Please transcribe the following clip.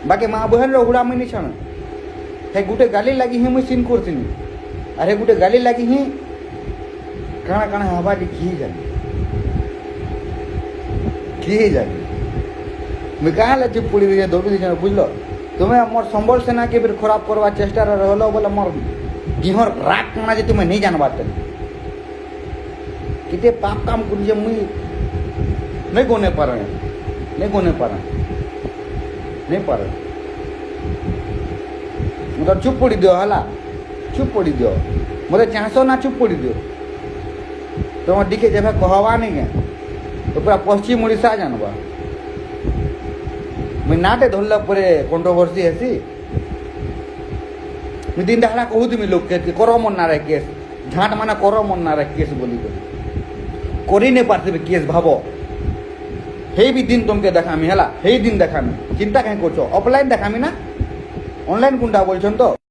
बाकी माँ बहन उड़ा मुई नहीं छाण हे गुटे गाली लगी ही मुई सीन करती अरे गुटे गाली लगी ही काଣା काଣା हवा किए जानी मुई कहाँ चुप पड़ी दी दौड़ी दी बुझल तुम्हें मोर संबल सेना के फिर खराब करवा चेष्टा रहल बोले मोर दिहर राग काଣା जे तुम्हें नहीं जानबार किते पाप काम कर मुई नहीं गोने पारे नहीं पारे मतलब चुप पड़ी दियो हला चुप पड़ी दियो मत चाहस ना चुप पड़ी दियो तुम दिखे जब कहवा नहीं के तो पूरा पश्चिम ओडिशा जानवा मुझे नाटे धरला पर कंट्रोवर्सी हेसी मुझे दिन दहाड़ा कहूमी लोग के कर मन ना रहे केस झाँट माना कर मन ना रहे केस बोली करी नहीं पारते केस भाव हे भी दिन तुमके देखामी है हे दिन देखामी चिंता कहीं कर ऑफलाइन देखामी ना ऑनलाइन कुंटा बोलछन तो।